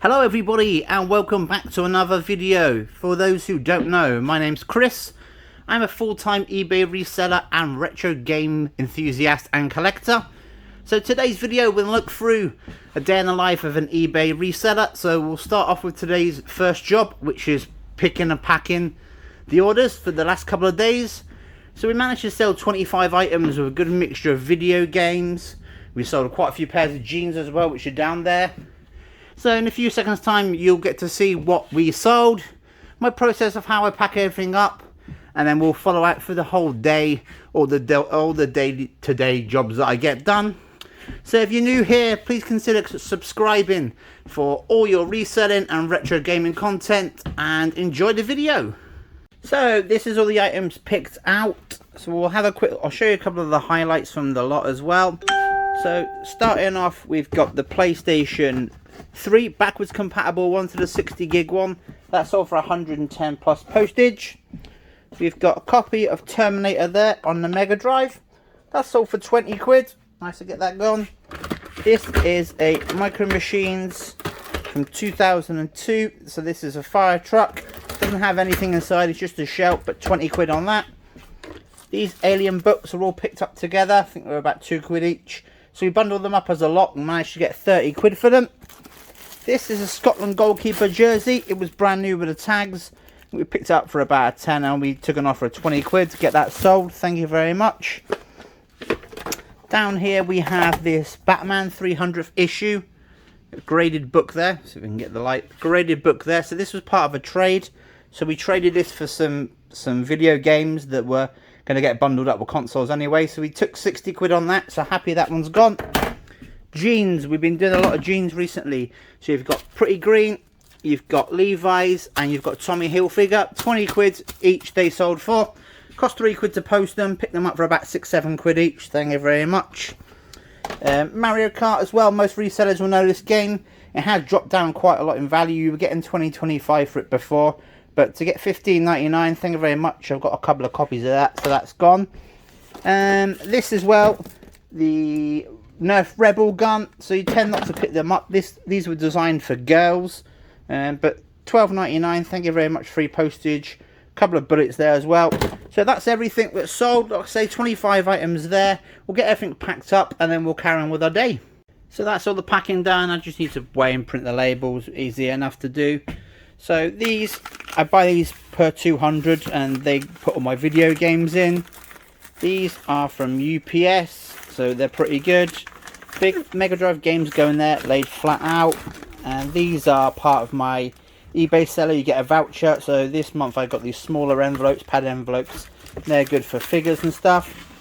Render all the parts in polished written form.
Hello everybody and welcome back to another video. For those who don't know, my name's Chris. I'm a full-time eBay reseller and retro game enthusiast and collector. So today's video we'll look through a day in the life of an eBay reseller. So we'll start off with today's first job, which is picking and packing the orders for the last couple of days. So we managed to sell 25 items with a good mixture of video games. We sold quite a few pairs of jeans as well, which are down there. So in a few seconds time you'll get to see what we sold, my process of how I pack everything up, and then we'll follow out for the whole day, all the day-to-day jobs that I get done. So if you're new here, please consider subscribing for all your reselling and retro gaming content, and enjoy the video. So this is all the items picked out. So we'll have I'll show you a couple of the highlights from the lot as well. So starting off, we've got the PlayStation 3 backwards compatible one to the 60 gig one. That's all for 110 plus postage. We've got a copy of Terminator there on the Mega Drive. That's all for 20 quid. Nice to get that gone. This is a Micro Machines from 2002. So this is a fire truck. Doesn't have anything inside, it's just a shell, but 20 quid on that. These Alien books are all picked up together. I think they're about 2 quid each. So we bundled them up as a lot and managed to get 30 quid for them. This is a Scotland goalkeeper jersey. It was brand new with the tags. We picked it up for about a tenner and we took an offer of 20 quid to get that sold. Thank you very much. Down here we have this Batman 300th issue. A graded book there, so we can get the light. Graded book there. So this was part of a trade. So we traded this for some video games that were going to get bundled up with consoles anyway. So we took 60 quid on that. So happy that one's gone. Jeans, we've been doing a lot of jeans recently. So you've got Pretty Green, you've got Levi's, and you've got Tommy Hilfiger. 20 quid each they sold for. Cost 3 quid to post them. Pick them up for about 6-7 quid each. Thank you very much. Mario Kart as well. Most resellers will know this game. It has dropped down quite a lot in value. You were getting 20-25 for it before, but to get $15.99, thank you very much. I've got a couple of copies of that, so that's gone. This as well, the Nerf Rebel gun. So you tend not to pick them up. These were designed for girls, but $12.99. Thank you very much. Free postage. Couple of bullets there as well. So that's everything that's sold. Like I say, 25 items there. We'll get everything packed up and then we'll carry on with our day. So that's all the packing done. I just need to weigh and print the labels. Easy enough to do. So these, I buy these per 200 and they put all my video games in. These are from UPS, so they're pretty good. Big Mega Drive games going there, laid flat out. And these are part of my eBay seller. You get a voucher. So this month I got these smaller envelopes, pad envelopes. They're good for figures and stuff.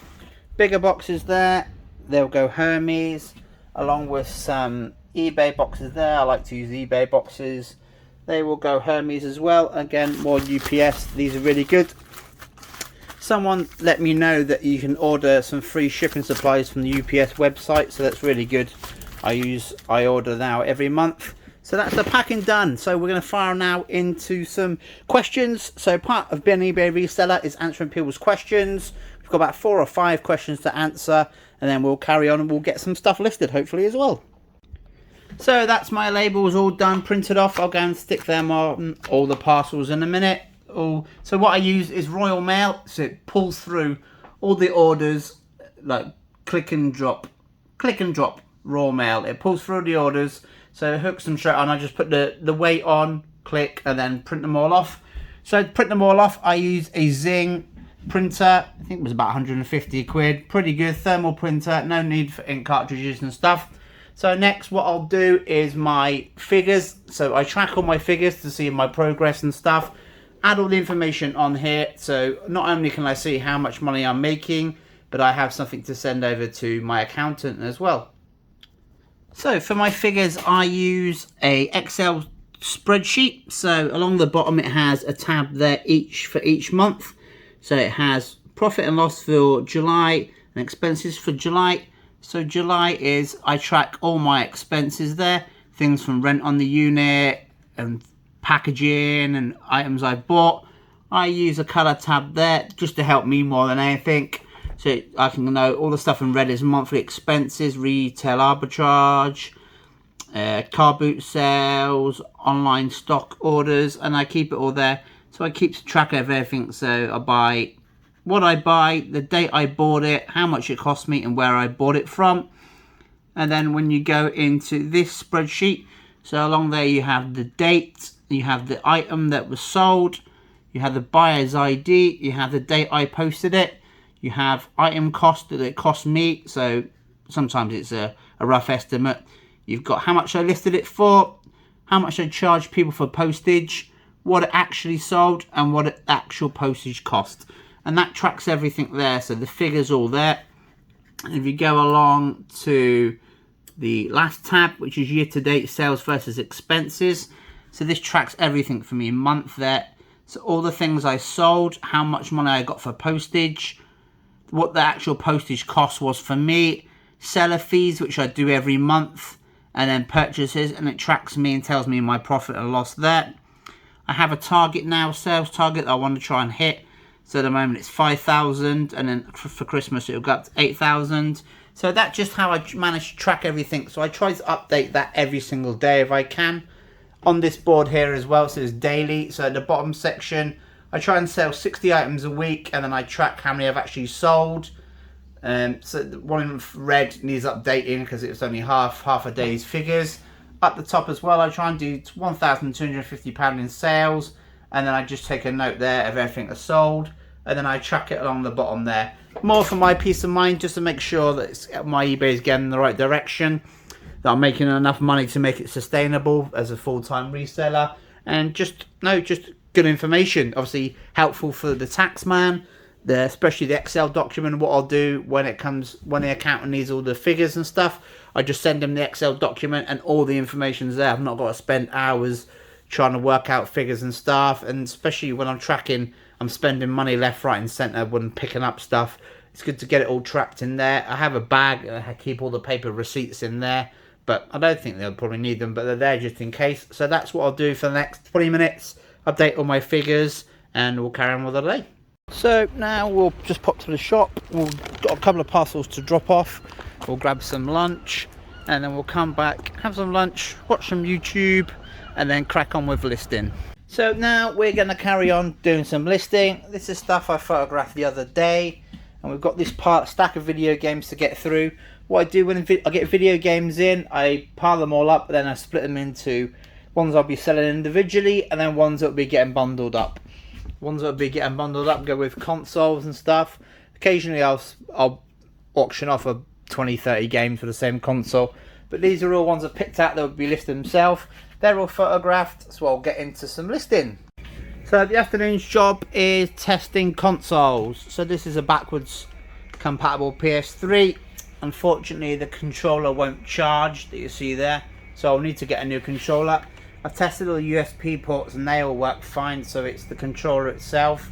Bigger boxes there. They'll go Hermes, along with some eBay boxes there. I like to use eBay boxes. They will go Hermes as well. Again, more UPS. These are really good. Someone let me know that you can order some free shipping supplies from the UPS website, so that's really good. I order now every month. So that's the packing done. So we're going to fire now into some questions. So part of being an eBay reseller is answering people's questions. We've got about 4 or 5 questions to answer, and then we'll carry on and we'll get some stuff listed hopefully as well. So that's my labels all done, printed off. I'll go and stick them on all the parcels in a minute. So what I use is Royal Mail, so it pulls through all the orders, like click and drop raw mail. It pulls through the orders, so it hooks them straight on. I just put the weight on, click, and then print them all off. So to print them all off, I use a Zing printer. I think it was about 150 quid. Pretty good thermal printer, no need for ink cartridges and stuff. So next what I'll do is my figures. So I track all my figures to see my progress and stuff. Add all the information on here, so not only can I see how much money I'm making, but I have something to send over to my accountant as well. So for my figures I use a Excel spreadsheet. So along the bottom it has a tab there for each month. So it has profit and loss for July and expenses for July. So July is, I track all my expenses there, things from rent on the unit and packaging and items I bought. I use a color tab there just to help me more than anything. So I can know all the stuff in red is monthly expenses, retail arbitrage, car boot sales, online stock orders, and I keep it all there. So I keep track of everything. So I buy what I buy, the date I bought it, how much it cost me, and where I bought it from. And then when you go into this spreadsheet, so along there you have the date, you have the item that was sold, you have the buyer's ID, you have the date I posted it, you have item cost that it cost me, so sometimes it's a rough estimate. You've got how much I listed it for, how much I charged people for postage, what it actually sold, and what it actual postage cost. And that tracks everything there, so the figure's all there. And if you go along to the last tab, which is year-to-date sales versus expenses, so this tracks everything for me, month there. So all the things I sold, how much money I got for postage, what the actual postage cost was for me, seller fees, which I do every month, and then purchases, and it tracks me and tells me my profit and loss there. I have a target now, sales target that I want to try and hit. So at the moment it's 5,000, and then for Christmas it'll go up to 8,000. So that's just how I manage to track everything. So I try to update that every single day if I can. On this board here as well, so it's daily. So at the bottom section, I try and sell 60 items a week, and then I track how many I've actually sold. So the one in red needs updating because it was only half a day's figures. Up the top as well, I try and do £1,250 in sales, and then I just take a note there of everything that's sold, and then I track it along the bottom there. More for my peace of mind, just to make sure that my eBay is getting in the right direction, that I'm making enough money to make it sustainable as a full-time reseller, and just good information. Obviously helpful for the tax man, especially the Excel document. What I'll do when the accountant needs all the figures and stuff, I just send them the Excel document and all the information's there. I've not got to spend hours trying to work out figures and stuff, and especially when I'm tracking, I'm spending money left, right and centre when picking up stuff. It's good to get it all trapped in there. I have a bag, I keep all the paper receipts in there, but I don't think they'll probably need them, but they're there just in case. So that's what I'll do for the next 20 minutes, update all my figures, and we'll carry on with the day. So now we'll just pop to the shop. We've got a couple of parcels to drop off. We'll grab some lunch, and then we'll come back, have some lunch, watch some YouTube, and then crack on with listing. So now we're going to carry on doing some listing. This is stuff I photographed the other day, and we've got this stack of video games to get through. What I do when I get video games in, I pile them all up, and then I split them into ones I'll be selling individually, and then ones that will be getting bundled up. Ones that will be getting bundled up go with consoles and stuff. Occasionally I'll auction off 20-30 games for the same console, but these are all ones I've picked out that will be listed themselves. They're all photographed, so I'll get into some listing. So the afternoon's job is testing consoles. So this is a backwards compatible PS3. Unfortunately the controller won't charge, that you see there, so I'll need to get a new controller. I've tested all the USB ports and they all work fine, so it's the controller itself.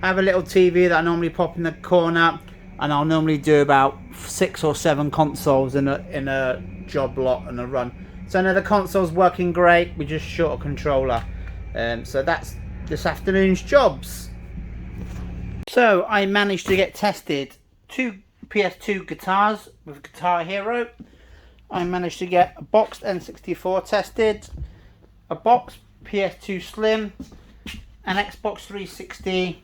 I have a little TV that I normally pop in the corner, and I'll normally do about 6 or 7 consoles in a job lot and a run. So now the console's working great, we're just short a controller. So that's this afternoon's jobs. So I managed to get tested 2 PS2 guitars with Guitar Hero. I managed to get a boxed N64 tested, a box PS2 Slim, an Xbox 360,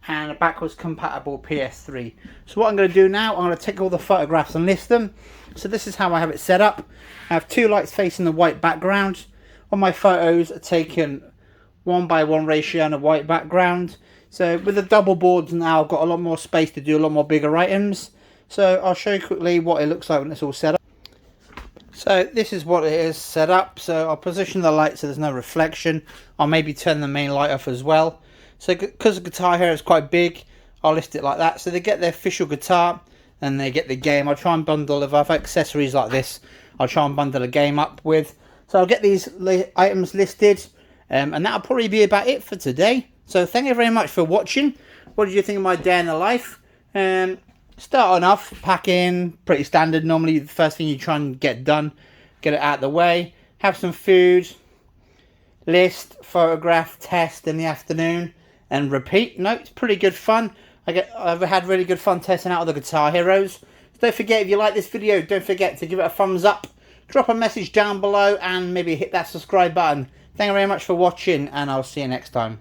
and a backwards compatible PS3. So what I'm going to do now, I'm going to take all the photographs and list them. So this is how I have it set up. I have 2 lights facing the white background. All my photos are taken 1:1 ratio on a white background. So with the double boards now, I've got a lot more space to do a lot more bigger items. So I'll show you quickly what it looks like when it's all set up. So this is what it is set up. So I'll position the light so there's no reflection. I'll maybe turn the main light off as well. So because the Guitar Hero is quite big, I'll list it like that. So they get their official guitar and they get the game. I'll try and bundle, if I have accessories like this, I'll try and bundle a game up with. So I'll get these items listed, and that'll probably be about it for today. So thank you very much for watching. What did you think of my day in the life? Starting off, packing, pretty standard. Normally the first thing you try and get done, get it out of the way, have some food, list, photograph, test in the afternoon, and repeat. No, it's pretty good fun. I've had really good fun testing out all the Guitar Heroes. So don't forget, if you like this video, don't forget to give it a thumbs up, drop a message down below and maybe hit that subscribe button. Thank you very much for watching, and I'll see you next time.